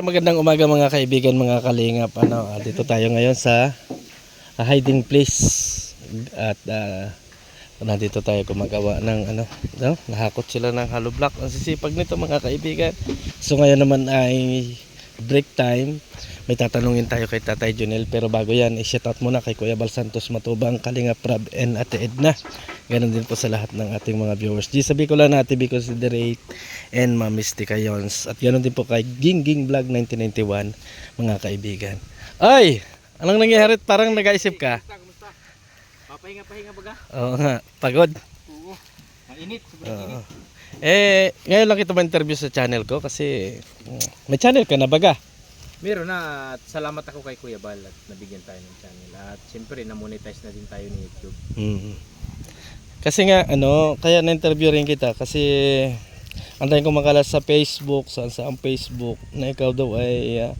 Magandang umaga mga kaibigan, mga kalingap. Dito tayo ngayon sa hiding place at nandito tayo gumagawa ng nahakot sila ng hollow block. Ang sisipag nito mga kaibigan. So ngayon naman ay break time. May tatanungin tayo kay Tatay Junel, pero bago yan, i-shout out muna kay Kuya Bal Santos Matubang, Kalingap Rab and Ate Edna. Ganon din po sa lahat ng ating mga viewers. Sabi ko lang na Ate Be Considerate and Ma'am Mystica Yons. At ganon din po kay Gingging Vlog 1991 mga kaibigan. Ay! Anong nangyari? Parang nag-aisip ka? Kumusta? Papahinga baga? Oo nga, pagod. Oo. Mainit, sobrang init. Ngayon lang kita ma-interview sa channel ko kasi may channel ka na baga? Meron na, at salamat ako kay Kuya Bal at nabigyan tayo ng channel. At siyempre na-monetize na din tayo ni YouTube. Kasi nga kaya na-interview rin kita kasi antayin ko makalas sa Facebook, saan ang Facebook na ikaw daw ay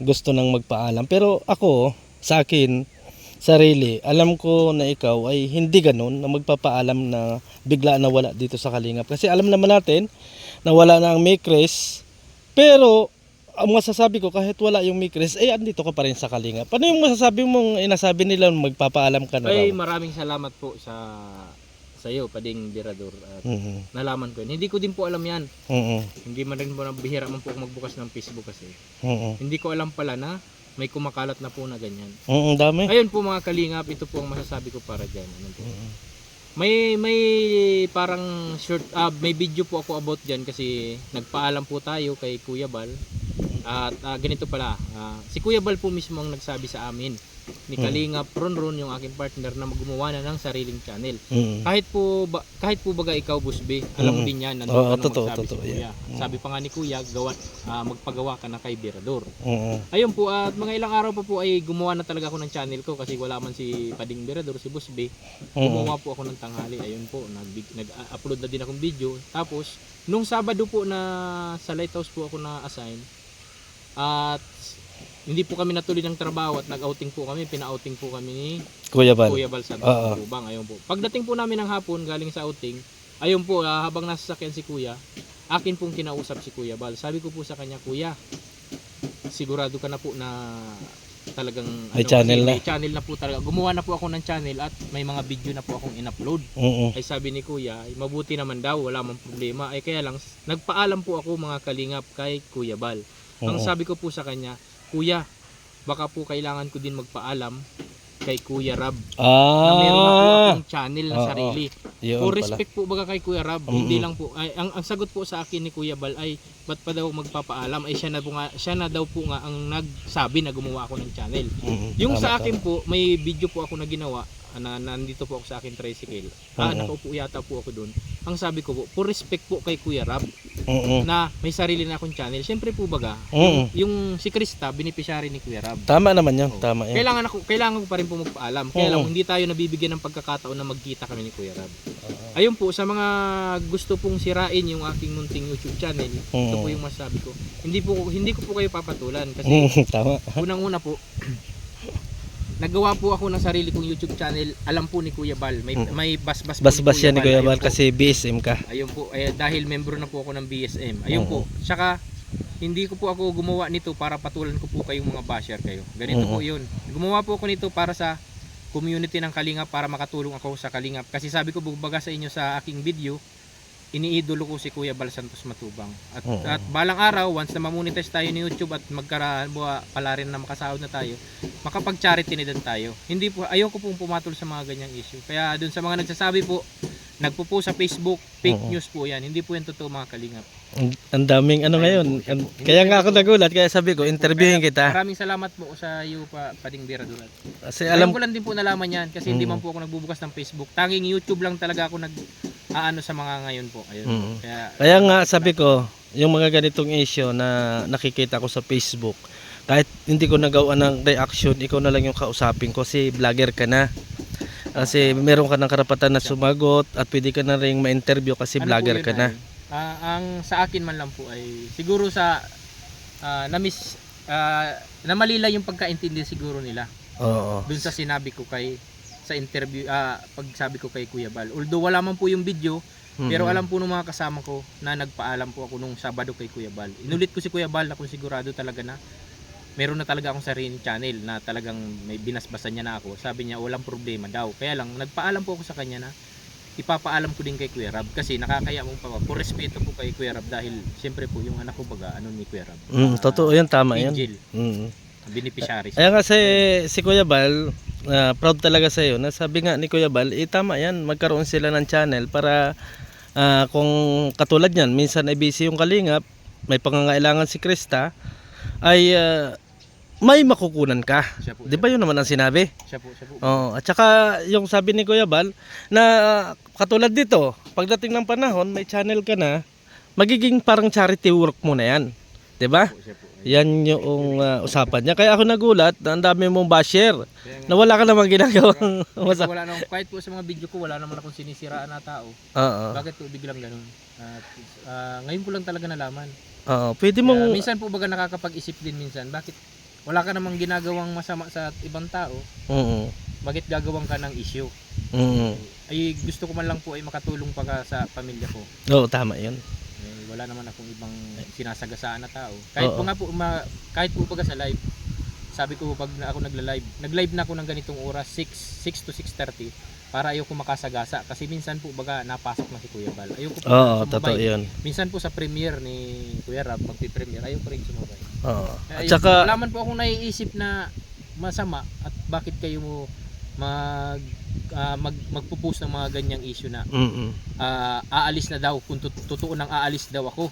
gusto nang magpaalam. Pero ako, sa akin, sarili, alam ko na ikaw ay hindi ganun na magpapaalam na bigla na wala dito sa Kalingap. Kasi alam naman natin na wala na ang Mikres, pero ang masasabi ko kahit wala yung Mikres, andito ka pa rin sa Kalingap. Ano yung masasabi mong inasabi nila magpapaalam ka na raw? Ay, maraming salamat po sa iyo, Pading Birador. At nalaman ko yun. Hindi ko din po alam yan. Hindi man rin po bihira man po ako magbukas ng Facebook kasi. Hindi ko alam pala na may kumakalat na po na ganyan. Dami. Ayun po mga Kalingap, ito po ang masasabi ko para dyan. Ano po? May parang short, may video po ako about dyan kasi nagpaalam po tayo kay Kuya Bal. At ganito pala, si Kuya Bal po mismo ang nagsabi sa amin ni Kalingap Ronron, yung aking partner, na gumawa na ng sariling channel. Kahit po baga ikaw, Busby, alam mo din yan. Totoo, si Kuya. Sabi pa nga ni Kuya, magpagawa ka na kay Birador. Ayun po, at mga ilang araw pa po ay gumawa na talaga ako ng channel ko kasi wala man si Pading Birador, si Busby. Gumawa po ako ng tanghali. Ayun po, nag-upload na din akong video. Tapos nung Sabado po na sa Lighthouse po ako na-assign, at hindi po kami natuloy ng trabaho at nag-outing po kami, pina-outing po kami ni Kuya Bal Santos Matubang. Ayun po. Pagdating po namin ng hapon galing sa outing, ayun po, habang nasa sakyan si Kuya, akin pong kinausap si Kuya Bal. Sabi ko po sa kanya, Kuya, sigurado ka na po na talagang may channel na. May channel na po talaga. Gumawa na po ako ng channel at may mga video na po akong in-upload. Ay sabi ni Kuya, mabuti naman daw, wala mang problema. Ay kaya lang, nagpaalam po ako mga Kalingap kay Kuya Bal. Ang sabi ko po sa kanya, Kuya, baka po kailangan ko din magpaalam kay Kuya Rab na meron na po akong channel na sarili. For respect po baga kay Kuya Rab, hindi lang po ang sagot po sa akin ni Kuya Bal ay ba't pa daw magpapaalam, ay siya na daw po nga ang nagsabi na gumawa ako ng channel. Yung sa akin po, may video po ako na ginawa na nandito po ako sa akin tricycle. Nakaupo yata po ako doon. Ang sabi ko po, for respect po kay Kuya Rab na may sarili na akong channel. Siyempre po baga, yung si Krista, beneficiary ni Kuya Rab. Tama naman yun, tama yan. Kailangan ko pa rin po magpaalam. Kaya lang, hindi tayo nabibigyan ng pagkakataon na magkita kami ni Kuya Rab. Ayun po, sa mga gusto pong sirain yung aking munting YouTube channel, ito po yung masasabi ko. Hindi ko po kayo papatulan kasi tama. Unang-una po, nagawa po ako ng sarili kong YouTube channel. Alam po ni Kuya Bal, may basbas yan ni Kuya Bal kasi BSM ka. Ayun po, dahil member na po ako ng BSM. Ayun po, tsaka hindi ko po ako gumawa nito para patulan ko po kayong mga basher kayo. Ganito po yun. Gumawa po ako nito para sa community ng Kalingap, para makatulong ako sa Kalingap. Kasi sabi ko baga sa inyo sa aking video, iniidolo ko si Kuya Bal Santos Matubang. At balang araw, once na mamonetize tayo ni YouTube at pala rin na makasahod na tayo, makapag-charity na din tayo. Hindi po, ayoko pong pumatol sa mga ganyang issue. Kaya dun sa mga nagsasabi po, nagpo-post sa Facebook, fake news po yan. Hindi po yan totoo mga Kalingap. Ang daming ngayon. Kaya nga ako nagulat, kaya sabi ko, interviewin kita. Maraming salamat po sa iyo Pading Birador. Kasi alam ko lang din po nalaman yan kasi hindi man po ako nagbubukas ng Facebook. Tanging YouTube lang talaga ako sa mga ngayon po. Ayun. Kaya nga sabi ko, yung mga ganitong issue na nakikita ko sa Facebook, kahit hindi ko nagawa ng reaction, ikaw na lang yung kausapin ko kasi vlogger ka na. Kasi meron ka ng karapatan na sumagot at pwede ka na rin ma-interview kasi vlogger ka na. Ang sa akin man lang po ay siguro sa namalila yung pagkaintindi siguro nila. Doon sa sinabi ko sa interview, pagsabi ko kay Kuya Bal. Although wala man po yung video, Pero alam po ng mga kasama ko na nagpaalam po ako nung Sabado kay Kuya Bal. Inulit ko si Kuya Bal na kung sigurado talaga na meron na talaga akong sariling channel na talagang may binasbasan niya na ako. Sabi niya walang problema daw. Kaya lang nagpaalam po ako sa kanya na ipapaalam ko din kay Kuya Rab kasi nakakaya mong pa po respeto po kay Kuya Rab dahil siyempre po yung anak ko baga ano ni Kuya Rab. Totoo yan, tama yan. Angel. Beneficiary. Ayan kasi si Kuya Bal, proud talaga sa iyo. Nasabi nga ni Kuya Bal, tama yan, magkaroon sila ng channel para kung katulad yan, minsan ay busy yung kalingap, may pangangailangan si Krista, ay may makukunan ka. Di ba yun naman ang sinabi? Siya po. Oh, at saka yung sabi ni Kuya Bal na katulad dito, pagdating ng panahon, may channel ka na, magiging parang charity work mo na yan. 'Di ba? Siya po. Yan yung usapan niya. Kaya ako nagulat na ang dami mong basher na wala ka namang ginagawang masama. Wala naman, kahit po sa mga video ko, wala naman akong sinisiraan na tao. Oo. Bakit po biglang ganun? Ngayon ko lang talaga nalaman. Oo, pwede mong Minsan po baga nakakapag-isip din minsan, bakit wala ka namang ginagawang masama sa ibang tao? Bakit gagawang ka ng issue? Ay gusto ko man lang po ay makatulong pa sa pamilya ko. Oo, tama 'yun. Wala naman akong ibang sinasagasaan na tao. Kahit po nga po kahit po baga sa live. Sabi ko pag ako nag-live na ako ng ganitong oras 6 to 6:30 para ayoko makasagasa kasi minsan po baga napasok na si Kuya Bal. Ayoko po totoo 'yun. Minsan po sa premiere ni Kuya Rab, magpi-premiere, ayoko rin sumabay. Oo. At saka wala man po akong naiisip na masama at bakit kayo mo magpo-post ng mga ganyang issue na aalis na daw kung totoo nang aalis daw ako.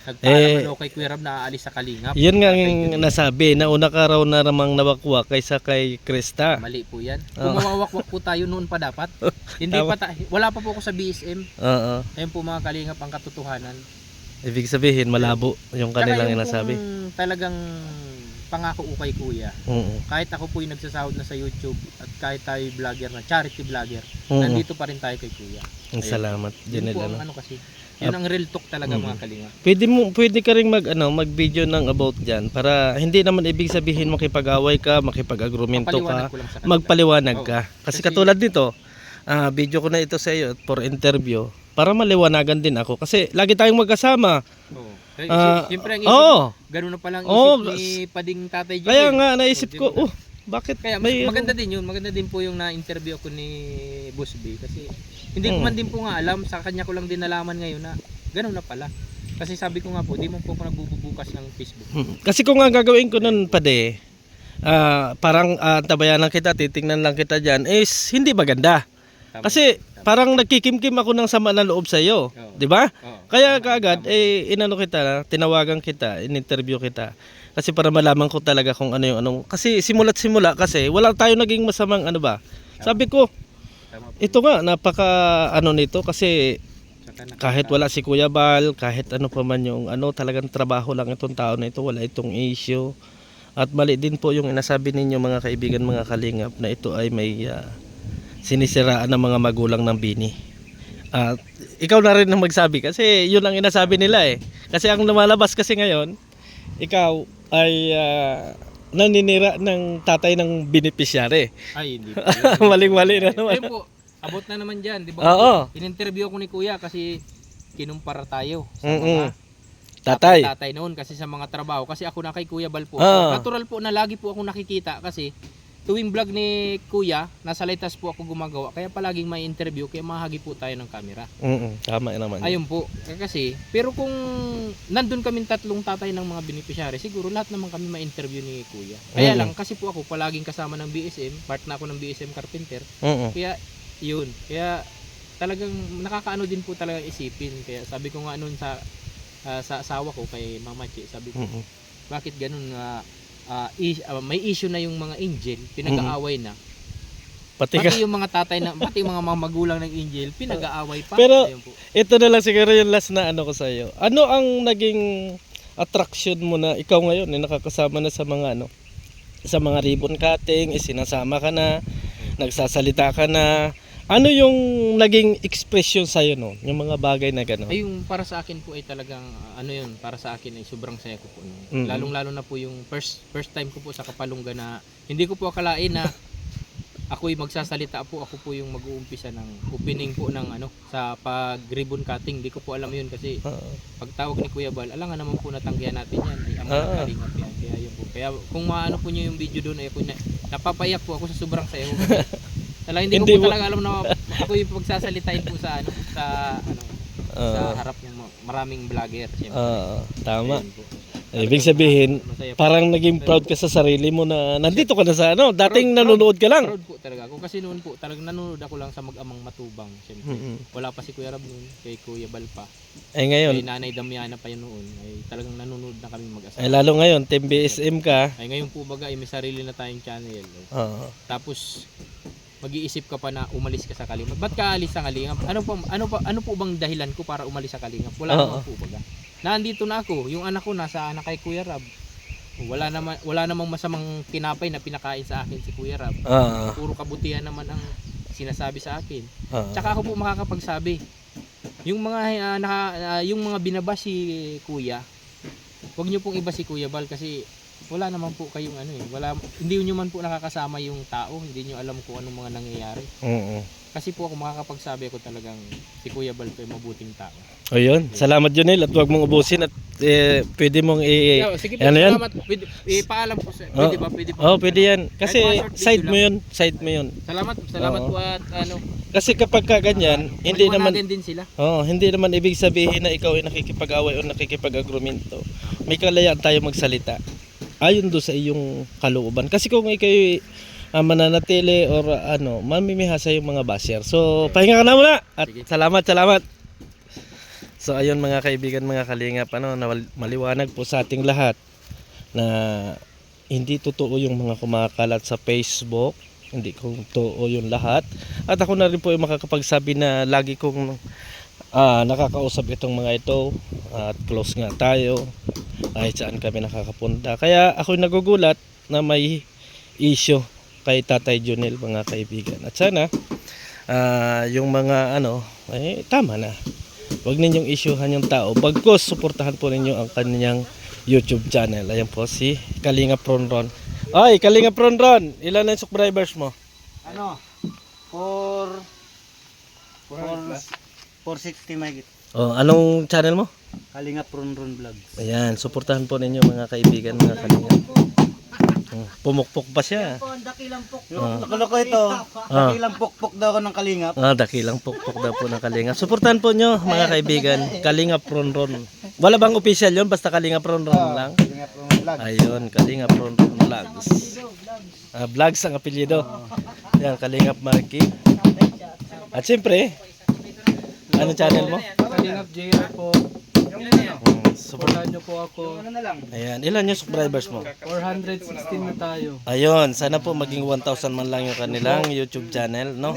Nagpaalam kay Kuya Rab na aalis sa Kalingap. Yun nga ang nasabi na una ka raw na namang nawakwak kaysa kay Krista. Mali po yan. Kung mawawakwak po tayo noon pa dapat. Hindi pa wala pa po ako sa BSM. Ayun po mga Kalingap ang katotohanan. Ibig sabihin malabo yung kanilang nasabi. Talagang pangako ko kay Kuya. Kahit ako po yung nagsasahod na sa YouTube at kahit tayo vlogger na charity vlogger, nandito pa rin tayo kay Kuya. Salamat din nila. Yun po kasi. Yun ang real talk talaga mga Kalinga. Pwede ka ring mag-video ng about diyan para hindi naman ibig sabihin makipag-away ka, makipag-agrumento ka, magpaliwanag ka. Kasi katulad nito, video ko na ito sa iyo for interview para maliwanagan din ako kasi lagi tayong magkasama. Siyempre ang isip, ganun na palang isip ni Pading Tatay Jun. Kaya nga naisip ko, bakit kaya maganda din yun, maganda din po yung na-interview ako ni Boss B kasi hindi ko man din po nga alam, sa kanya ko lang din nalaman ngayon na ganun na pala. Kasi sabi ko nga po, di mo po ako nagbubukas ng Facebook. Kasi kung nga gagawin ko nun Pade, parang tabayanan kita, titingnan lang kita dyan, is hindi maganda. Kasi parang nagkikimkim ako ng sama na loob sa iyo, 'di ba? Kaya kaagad inano kita, tinawagan kita, in-interview kita. Kasi para malaman ko talaga kung ano yung ano. Kasi simula't simula kasi wala tayo naging masamang ano ba. Sabi ko, ito nga napaka ano nito kasi kahit wala si Kuya Bal, kahit ano pa man yung ano, talagang trabaho lang itong tao na ito, wala itong issue. At mali din po yung inasabi ninyo mga kaibigan, mga kalingap, na ito ay may sinisiraan ng mga magulang ng bini. Ikaw na rin ang magsabi kasi yun ang inasabi nila eh. Kasi ang lumalabas kasi ngayon, ikaw ay naninira ng tatay ng beneficiary. Ay, hindi po. Maling-mali na naman. Ayun po, abot na naman dyan, di ba? Oo. In-interview ko ni Kuya kasi kinumpara tayo sa mga tatay noon kasi sa mga trabaho. Kasi ako na kay Kuya Bal po. Natural po na lagi po ako nakikita kasi tuwing vlog ni Kuya, nasa lightas po ako gumagawa. Kaya palaging may interview, kaya mahagi po tayo ng camera. Tama naman. Ayun po. Kasi, pero kung nandun kaming tatlong tatay ng mga beneficiary, siguro lahat naman kami ma-interview ni Kuya. Kaya lang, kasi po ako palaging kasama ng BSM, part na ako ng BSM Carpenter. Kaya, yun. Kaya, talagang nakakaano din po talaga isipin. Kaya sabi ko nga noon sa asawa ko, kay Mama Chi, sabi ko, bakit ganun nga, may issue na yung mga angel, pinag-aaway na. Pati yung mga tatay na, pati yung mga magulang ng angel, pinag-aaway pa. Pero ito na lang siguro yung last na ano ko sa iyo. Ano ang naging attraction mo na ikaw ngayon nakakasama na sa mga ano, sa mga ribbon cutting, sinasama ka na, nagsasalita ka na. Ano yung naging expression sa iyo noon, yung mga bagay na gano'n? Ay, yung para sa akin po ay talagang ano yun, para sa akin ay sobrang saya ko po noon. Lalong-lalo na po yung first time ko po sa Kapalungga na hindi ko po akalain na ako'y magsasalita po, ako po yung mag-uumpisa ng opening po ng ano sa pag-ribbon cutting. Di ko po alam yun kasi pag tawag ni Kuya Bal, alangan naman po natanggihan natin yan. Ay ang mga kalingap yan. Kaya yun po. Kaya kung maano po niyo yung video doon ay ako napapayak po ako sa sobrang sayo. Hindi ko po talaga alam na ako yung pagsasalitain po sa ano sa harap ng maraming vlogger. Tama. Ayun po. Ibig sabihin, Masaya po. parang naging proud ka sa sarili mo na nandito ka na sa ano, dating nanonood ka lang. Proud po talaga ako kasi noon po talagang nanonood ako lang sa Mag-amang Matubang. Siyempre, wala pa si Kuya Rab noon, kay Kuya Bal pa. Ay ngayon, Kay Nanay Damiana pa yun noon. Ay talagang nanonood na kami mag-asawa. ay lalo ngayon, Team BSM ka. Ay ngayon po baga ay may sarili na tayong channel. Oo. Tapos mag-iisip ka pa na umalis ka sa Kalingap. Ba't ka alis sa Kalingap? Ano po bang dahilan ko para umalis sa Kalingap? Wala naman po baga. Nandito na ako, yung anak ko nasa anak kay Kuya Rab. Wala namang masamang tinapay na pinakain sa akin si Kuya Rab. Puro kabutihan naman ang sinasabi sa akin. Tsaka ako po makakapagsabi. Yung mga yung mga binabas si Kuya, huwag niyo pong iba si Kuya Bal kasi wala naman po kayong ano hindi niyo man po nakakasama yung tao, hindi niyo alam kung anong mga nangyayari. Kasi po ako makakapagsabi ako talagang si Kuya Bal po ay mabuting tao. O yun, salamat Junel at huwag mong ubusin at pwede mong Sige po, ano yan? salamat. Paalam po sa pwede ba? Pwede po. Pwede yan. Kasi Kahit side video mo yun. Salamat po at ano. Kasi kapag ka ganyan, hindi naman din sila. hindi naman ibig sabihin na ikaw ay nakikipag-away o nakikipag-agrumento. May kalayaan tayo magsalita. Ayon do sa iyong kalooban. Kasi kung ikaw mananatili or mamimihasa yung mga basher. So, pahinga ka na muna at Sige. salamat. So, ayun mga kaibigan, mga kalingap, maliwanag po sa ating lahat na hindi totoo yung mga kumakalat sa Facebook. Hindi kong totoo yung lahat. At ako na rin po yung makakapagsabi na lagi kong nakakausap itong mga ito at close nga tayo kahit saan kami nakakapunta. Kaya ako nagugulat na may issue kay Tatay Junel, mga kaibigan. At sana yung mga tama na. Huwag ninyong isyuhan yung tao. Bagkos suportahan po ninyo ang kanyang YouTube channel. Ayan po si Kalingap Ronron. Ay, Kalingap Ronron, ilan ang subscribers mo? 460 mahigit. Anong channel mo? Kalingap Ronron Vlogs. Ayan, suportahan po ninyo mga kaibigan, mga Kalingap. Pumukpok pa siya. Nakaloko ito. Dakilang pukpok daw ako ng Kalingap. Dakilang pukpok daw po ng Kalingap. Suportahan po nyo mga kaibigan, Kalingap Ronron. Wala bang official yon, basta Kalingap Ronron lang? Kalingap Ronron Vlogs. Ayun, Kalingap Ronron Vlogs. Vlogs ang apelyido. Yan, Kalingap Marky. At siyempre, ano channel mo? Kalingap JR po. Supportahan nyo po ako. Ayan, ilan yung subscribers mo? 416 na tayo. Ayun, sana po maging 1,000 man lang yung kanilang YouTube channel, no?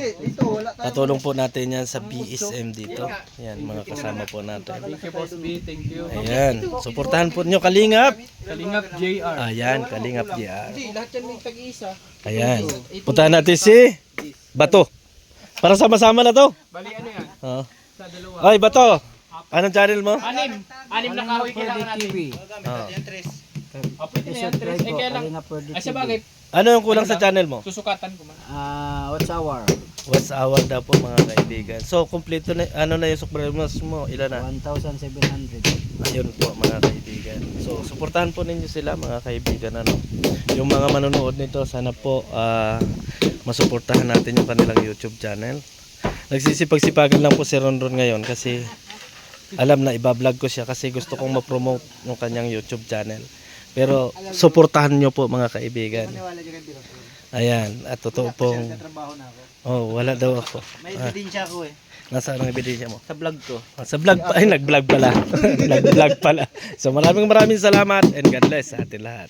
Patulong po natin yan sa BSM dito. Yan, mga kasama po natin. Thank you, Boss B. Thank you. Ayan, suportahan po nyo Kalingap. Kalingap JR. Ayan, Kalingap JR. Lahat yan may tag-isa. Ayan, puntahan natin si Bato. Para sama-sama na to. Bali ano yan? Oh. Sa dalawa. Ay, Bato. Anong channel mo? Anim na kahoy kailangan natin. Pwede na yan, Tres. Kaya lang. Ay sa bagay, Ano yung kulang sa channel mo? susukatan ko man. What's our? What's hour daw po mga kaibigan. So, kompleto na, ano na yung subscribers mo? Ilan na? 1,700. Ayun po mga kaibigan. So, suportahan po ninyo sila mga kaibigan. Yung mga manonood nito, sana po masuportahan natin yung kanilang YouTube channel. Nagsisipag-sipagan lang po si Ronron ngayon kasi alam na ibablog ko siya kasi gusto kong ma-promote yung kanyang YouTube channel. Pero suportahan nyo po mga kaibigan. Ayan, at totoo pong wala daw ako. May ebidensya ako Nasaan ang ebidensya mo? sa vlog ko. Sa vlog pa, ay nag-vlog pala. Nag-vlog pala. So maraming salamat and God bless sa atin lahat.